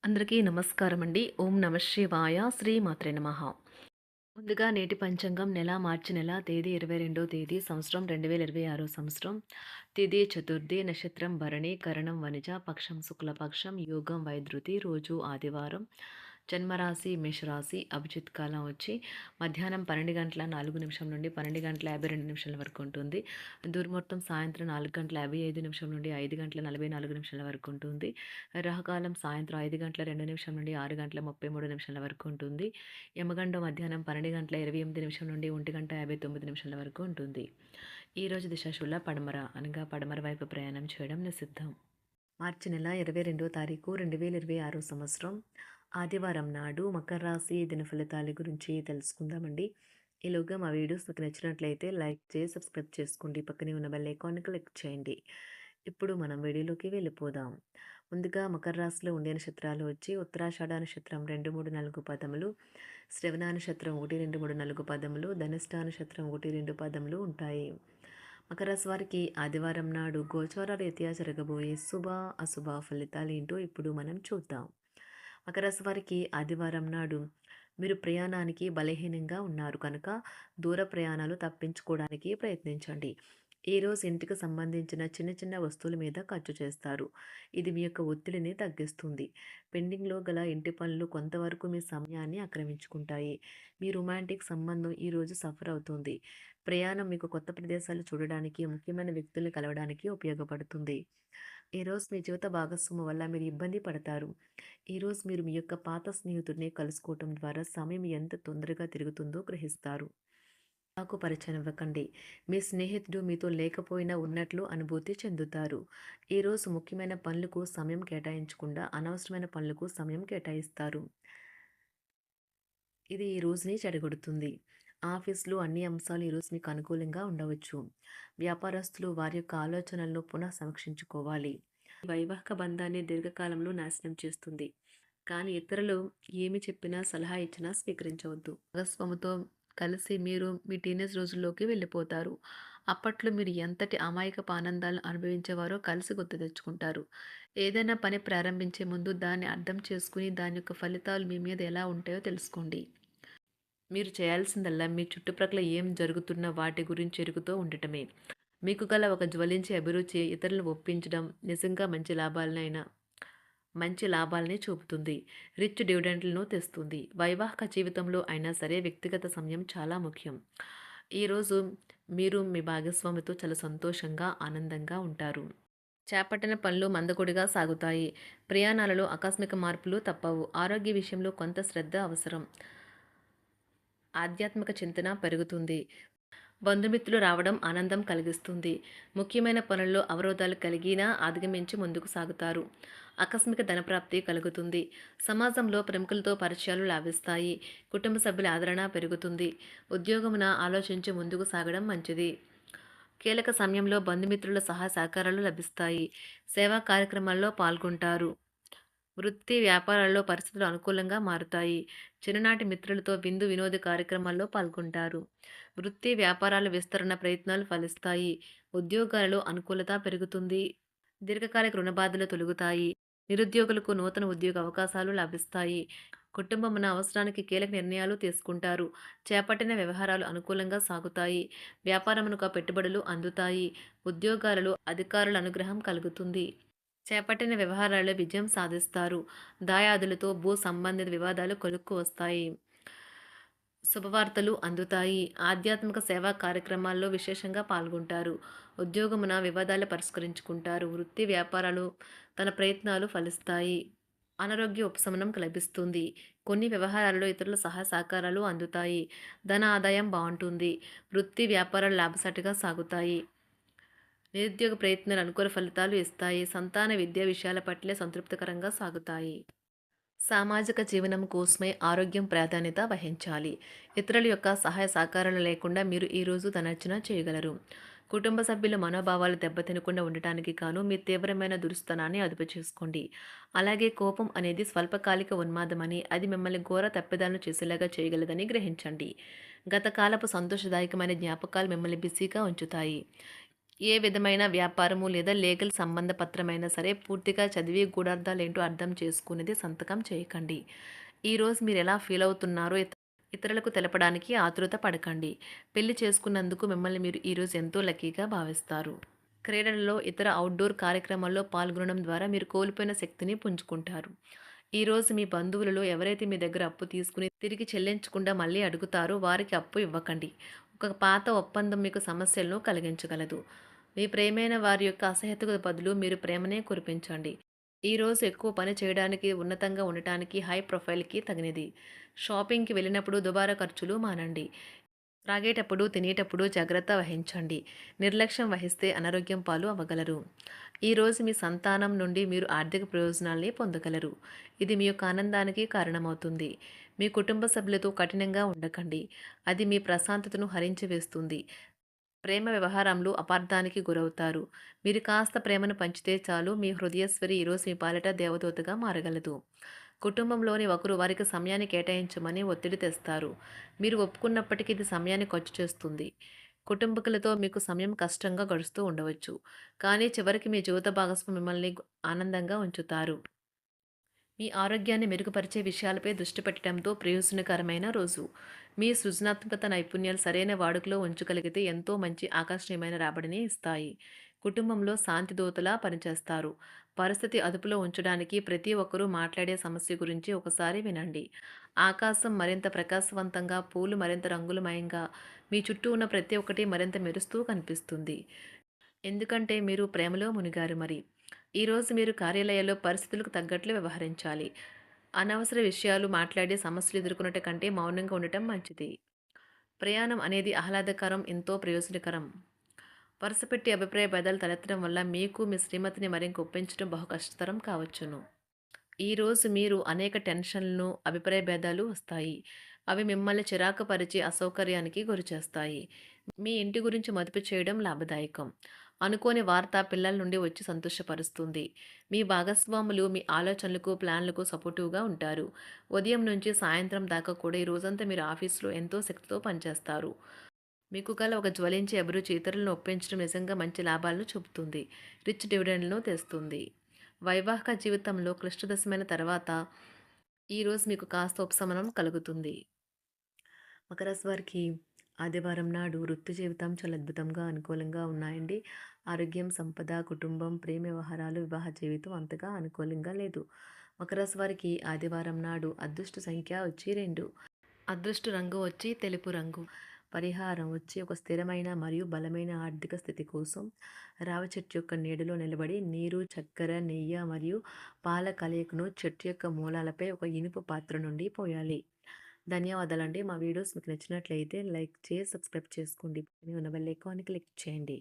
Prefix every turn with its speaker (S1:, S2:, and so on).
S1: అందరికీ నమస్కారం అండి. ఓం నమ శివాయ. శ్రీమాత్రే నమః. ముందుగా నేటి పంచాంగం మార్చి నెల తేదీ 22వ తేదీ సంవత్సరం 2026 సంవత్సరం. తిథి చతుర్థి, నక్షత్రం భరణి, కరణం వనిజ, పక్షం శుక్లపక్షం, యోగం వైద్యుతి, రోజు ఆదివారం. జన్మరాశి మేషరాశి. అభిజిత్ కాలం వచ్చి మధ్యాహ్నం 12:04 నుండి 12:52 వరకు ఉంటుంది. దుర్ముహూర్తం సాయంత్రం 4:55 నుండి 5:44 వరకు ఉంటుంది. రాహుకాలం సాయంత్రం 5:02 నుండి 6:33 వరకు ఉంటుంది. యమగండం మధ్యాహ్నం 12:28 నుండి 1:59 వరకు ఉంటుంది. ఈరోజు దిశాశూల పడమర అనగా పడమర వైపు ప్రయాణం చేయడం నిషిద్ధం. మార్చి నెల 22వ తారీఖు 2026 సంవత్సరం ఆదివారం నాడు మకర రాశి దిన ఫలితాల గురించి తెలుసుకుందామండి. ఈలోగా మా వీడియోస్ మీకు నచ్చినట్లయితే లైక్ చేసి సబ్స్క్రైబ్ చేసుకోండి. పక్కనే ఉన్న బెల్ ఐకాన్ని క్లిక్ చేయండి. ఇప్పుడు మనం వీడియోలోకి వెళ్ళిపోదాం. ముందుగా మకర రాశిలో ఉండే నక్షత్రాలు వచ్చి ఉత్తరాషాఢ నక్షత్రం 2, 3, 4 పదములు, శ్రవణ నక్షత్రం 1, 2, 3, 4 పదములు, ధనిష్ట నక్షత్రం 1, 2 పదములు ఉంటాయి. మకర రాశి వారికి ఆదివారం నాడు గోచార రీత్యా జరగబోయే శుభ అశుభ ఫలితాలు ఏంటో ఇప్పుడు మనం చూద్దాం. మకర రాశి వారికి ఆదివారం నాడు మీరు ప్రయాణానికి బలహీనంగా ఉన్నారు కనుక దూర ప్రయాణాలు తప్పించుకోవడానికి ప్రయత్నించండి. ఈరోజు ఇంటికి సంబంధించిన చిన్న చిన్న వస్తువుల మీద ఖర్చు చేస్తారు. ఇది మీ యొక్క ఒత్తిడిని తగ్గిస్తుంది. పెండింగ్లో గల ఇంటి పనులు కొంతవరకు మీ సమయాన్ని ఆక్రమించుకుంటాయి. మీ రొమాంటిక్ సంబంధం ఈరోజు సఫర్ అవుతుంది. ప్రయాణం మీకు కొత్త ప్రదేశాలు చూడడానికి, ముఖ్యమైన వ్యక్తుల్ని కలవడానికి ఉపయోగపడుతుంది. ఈరోజు మీ జీవిత భాగస్వామి వల్ల మీరు ఇబ్బంది పడతారు. ఈరోజు మీరు మీ యొక్క పాత స్నేహితుడిని కలుసుకోవటం ద్వారా సమయం ఎంత తొందరగా తిరుగుతుందో గ్రహిస్తారు. నాకు పరిచయం ఇవ్వకండి. మీ స్నేహితుడు మీతో లేకపోయినా ఉన్నట్లు అనుభూతి చెందుతారు. ఈరోజు ముఖ్యమైన పనులకు సమయం కేటాయించకుండా అనవసరమైన పనులకు సమయం కేటాయిస్తారు. ఇది ఈ రోజుని చెడగొడుతుంది. ఆఫీస్‌లో అన్ని అంశాలు ఈరోజు మీకు అనుకూలంగా ఉండవచ్చు. వ్యాపారస్తులు వారి యొక్క ఆలోచనలను పునః సమీక్షించుకోవాలి. వైవాహిక బంధాన్ని దీర్ఘకాలంలో నాశనం చేస్తుంది. కానీ ఇతరులు ఏమి చెప్పినా, సలహా ఇచ్చినా స్వీకరించవద్దు. భాగస్వామితో కలిసి మీరు మీ టీనేజ్ రోజుల్లోకి వెళ్ళిపోతారు. అప్పట్లో మీరు ఎంతటి అమాయకపు ఆనందాలను అనుభవించేవారో కలిసి గుర్తు తెచ్చుకుంటారు. ఏదైనా పని ప్రారంభించే ముందు దాన్ని అర్థం చేసుకుని దాని యొక్క ఫలితాలు మీ మీద ఎలా ఉంటాయో తెలుసుకోండి. మీరు చేయాల్సిందల్లా మీ చుట్టుప్రక్కల ఏం జరుగుతున్న వాటి గురించి ఎరుగుతూ ఉండటమే. మీకు గల ఒక జ్వలించే అభిరుచి ఇతరులను ఒప్పించడం నిజంగా మంచి లాభాలని చూపుతుంది. రిచ్ డివిడెండ్లను తెస్తుంది. వైవాహిక జీవితంలో అయినా సరే వ్యక్తిగత సమయం చాలా ముఖ్యం. ఈరోజు మీరు మీ భాగస్వామితో చాలా సంతోషంగా, ఆనందంగా ఉంటారు. చేపట్టిన పనులు మందకొడిగా సాగుతాయి. ప్రయాణాలలో ఆకస్మిక మార్పులు తప్పవు. ఆరోగ్య విషయంలో కొంత శ్రద్ధ అవసరం. ఆధ్యాత్మిక చింతన పెరుగుతుంది. బంధుమిత్రులు రావడం ఆనందం కలిగిస్తుంది. ముఖ్యమైన పనుల్లో అవరోధాలు కలిగినా అధిగమించి ముందుకు సాగుతారు. ఆకస్మిక ధనప్రాప్తి కలుగుతుంది. సమాజంలో ప్రముఖులతో పరిచయాలు లాభిస్తాయి. కుటుంబ సభ్యుల ఆదరణ పెరుగుతుంది. ఉద్యోగమున ఆలోచించి ముందుకు సాగడం మంచిది. కీలక సమయంలో బంధుమిత్రుల సహాయ సహకారాలు లభిస్తాయి. సేవా కార్యక్రమాల్లో పాల్గొంటారు. వృత్తి వ్యాపారాల్లో పరిస్థితులు అనుకూలంగా మారుతాయి. చిన్ననాటి మిత్రులతో విందు వినోద కార్యక్రమాల్లో పాల్గొంటారు. వృత్తి వ్యాపారాల విస్తరణ ప్రయత్నాలు ఫలిస్తాయి. ఉద్యోగాలలో అనుకూలత పెరుగుతుంది. దీర్ఘకాలిక రుణ బాధలు తొలగుతాయి. నిరుద్యోగులకు నూతన ఉద్యోగ అవకాశాలు లభిస్తాయి. కుటుంబమున అవసరానికి కీలక నిర్ణయాలు తీసుకుంటారు. చేపట్టిన వ్యవహారాలు అనుకూలంగా సాగుతాయి. వ్యాపారమునకు పెట్టుబడులు అందుతాయి. ఉద్యోగాలలో అధికారుల అనుగ్రహం కలుగుతుంది. చేపట్టిన వ్యవహారాల్లో విజయం సాధిస్తారు. దాయాదులతో భూ సంబంధిత వివాదాలు కొలుక్కు వస్తాయి. శుభవార్తలు అందుతాయి. ఆధ్యాత్మిక సేవా కార్యక్రమాల్లో విశేషంగా పాల్గొంటారు. ఉద్యోగమున వివాదాలు పరిష్కరించుకుంటారు. వృత్తి వ్యాపారాలు తన ప్రయత్నాలు ఫలిస్తాయి. అనారోగ్య ఉపశమనం లభిస్తుంది. కొన్ని వ్యవహారాల్లో ఇతరుల సహాయ సహకారాలు అందుతాయి. ధన ఆదాయం బాగుంటుంది. వృత్తి వ్యాపారాలు లాభసాటిగా సాగుతాయి. నిరుద్యోగ ప్రయత్నాలు అనుకూల ఫలితాలు ఇస్తాయి. సంతాన విద్యా విషయాల పట్లే సంతృప్తికరంగా సాగుతాయి. సామాజిక జీవనం కోసమే ఆరోగ్యం ప్రాధాన్యత వహించాలి. ఇతరుల యొక్క సహాయ సహకారాలు లేకుండా మీరు ఈరోజు ధనార్జన చేయగలరు. కుటుంబ సభ్యుల మనోభావాలు దెబ్బతినకుండా ఉండటానికి గాను మీ తీవ్రమైన దురుస్తనాన్ని అదుపు చేసుకోండి. అలాగే కోపం అనేది స్వల్పకాలిక ఉన్మాదమని, అది మిమ్మల్ని ఘోర తప్పిదాలను చేసేలాగా చేయగలదని గ్రహించండి. గత కాలపు సంతోషదాయకమైన జ్ఞాపకాలు మిమ్మల్ని బిజీగా ఉంచుతాయి. ఏ విధమైన వ్యాపారము లేదా లీగల్ సంబంధ పత్రమైనా సరే పూర్తిగా చదివి గూఢార్థాలేంటో అర్థం చేసుకునేది సంతకం చేయకండి. ఈరోజు మీరు ఎలా ఫీల్ అవుతున్నారో ఇతరులకు తెలపడానికి ఆతృత పడకండి. పెళ్లి చేసుకున్నందుకు మిమ్మల్ని మీరు ఈరోజు ఎంతో లక్కీగా భావిస్తారు. క్రీడలలో ఇతర అవుట్‌డోర్ కార్యక్రమాల్లో పాల్గొనడం ద్వారా మీరు కోల్పోయిన శక్తిని పుంజుకుంటారు. ఈరోజు మీ బంధువులలో ఎవరైతే మీ దగ్గర అప్పు తీసుకుని తిరిగి చెల్లించకుండా మళ్ళీ అడుగుతారో వారికి అప్పు ఇవ్వకండి. ఒక పాత ఒప్పందం మీకు సమస్యలను కలిగించగలదు. మీ ప్రియమైన వారి యొక్క అసహ్యతకు బదులు మీరు ప్రేమనే కురిపించండి. ఈరోజు ఎక్కువ పని చేయడానికి, ఉన్నతంగా ఉండటానికి, హై ప్రొఫైల్‌కి తగినది. షాపింగ్‌కి వెళ్ళినప్పుడు దుబారా ఖర్చులు మానండి. త్రాగేటప్పుడు, తినేటప్పుడు జాగ్రత్త వహించండి. నిర్లక్ష్యం వహిస్తే అనారోగ్యం పాలు అవ్వగలరు. ఈరోజు మీ సంతానం నుండి మీరు ఆర్థిక ప్రయోజనాల్ని పొందగలరు. ఇది మీ యొక్క ఆనందానికి కారణమవుతుంది. మీ కుటుంబ సభ్యులతో కఠినంగా ఉండకండి. అది మీ ప్రశాంతతను హరించి వేస్తుంది. ప్రేమ వ్యవహారంలో అపార్థానికి గురవుతారు. మీరు కాస్త ప్రేమను పంచితే చాలు మీ హృదయేశ్వరి ఈరోజు మీ పాలిట దేవదూతగా మారగలదు. కుటుంబంలోని ఒకరు వారికి సమయాన్ని కేటాయించమని ఒత్తిడి తెస్తారు. మీరు ఒప్పుకున్నప్పటికీ ఇది సమయాన్ని ఖర్చు చేస్తుంది. కుటుంబకులతో మీకు సమయం కష్టంగా గడుస్తూ ఉండవచ్చు. కానీ చివరికి మీ జీవిత భాగస్వామి మిమ్మల్ని ఆనందంగా ఉంచుతారు. మీ ఆరోగ్యాన్ని మెరుగుపరిచే విషయాలపై దృష్టి పెట్టడంతో ప్రయోజనకరమైన రోజు. మీ సృజనాత్మకత నైపుణ్యాలు సరైన వాడుకలో ఉంచగలిగితే ఎంతో మంచి ఆకర్షణీయమైన రాబడిని ఇస్తాయి. కుటుంబంలో శాంతి దూతలా పనిచేస్తారు. పరిస్థితి అదుపులో ఉంచడానికి ప్రతి ఒక్కరూ మాట్లాడే సమస్య గురించి ఒకసారి వినండి. ఆకాశం మరింత ప్రకాశవంతంగా, పూలు మరింత రంగులమయంగా, మీ చుట్టూ ఉన్న ప్రతి ఒక్కటి మరింత మెరుస్తూ కనిపిస్తుంది. ఎందుకంటే మీరు ప్రేమలో మునిగారు మరి. ఈరోజు మీరు కార్యాలయాల్లో పరిస్థితులకు తగ్గట్లు వ్యవహరించాలి. అనవసర విషయాలు మాట్లాడి సమస్యలు ఎదుర్కొనట కంటే మౌనంగా ఉండటం మంచిది. ప్రయాణం అనేది ఆహ్లాదకరం, ఎంతో ప్రయోజనకరం. వరుసపెట్టి అభిప్రాయ భేదాలు తలెత్తడం వల్ల మీకు మీ శ్రీమతిని మరింక ఒప్పించడం బహు కష్టతరం కావచ్చును. ఈరోజు మీరు అనేక టెన్షన్లను, అభిప్రాయ భేదాలు వస్తాయి. అవి మిమ్మల్ని చిరాకు పరిచి అసౌకర్యానికి గురిచేస్తాయి. మీ ఇంటి గురించి మదుపు చేయడం లాభదాయకం. అనుకోని వార్త పిల్లల నుండి వచ్చి సంతోషపరుస్తుంది. మీ భాగస్వాములు మీ ఆలోచనలకు, ప్లాన్లకు సపోర్టివ్‌గా ఉంటారు. ఉదయం నుంచి సాయంత్రం దాకా కూడా ఈ రోజంతా మీరు ఆఫీస్‌లో ఎంతో శక్తితో పనిచేస్తారు. మీకు గల ఒక జ్వలించే అభిరుచి ఇతరులను ఒప్పించడం నిజంగా మంచి లాభాలను చూపుతుంది. రిచ్ డివిడెండ్‌లను తెస్తుంది. వైవాహిక జీవితంలో క్లిష్టదశమైన తర్వాత ఈరోజు మీకు కాస్త ఉపశమనం కలుగుతుంది. మకర రాశి వారికి ఆదివారం నాడు వృత్తి జీవితం చాలా అద్భుతంగా, అనుకూలంగా ఉన్నాయండి. ఆరోగ్యం, సంపద, కుటుంబం, ప్రేమ వ్యవహారాలు, వివాహ జీవితం అంతగా అనుకూలంగా లేదు. మకర రాశి వారికి ఆదివారం నాడు అదృష్ట సంఖ్య వచ్చి 2. అదృష్ట రంగు వచ్చి తెలుపు రంగు. పరిహారం వచ్చి ఒక స్థిరమైన మరియు బలమైన ఆర్థిక స్థితి కోసం రావి చెట్టు యొక్క నీడలో నిలబడి నీరు, చక్కెర, నెయ్యి మరియు పాల కలయికను చెట్టు యొక్క మూలాలపై ఒక ఇనుప పాత్ర నుండి పోయాలి. ధన్యవాదాలండి. మా వీడియోస్ మీకు నచ్చినట్లయితే లైక్ చేసి సబ్స్క్రైబ్ చేసుకోండి. పక్కనే ఉన్న బెల్ ఐకాన్ని క్లిక్ చేయండి.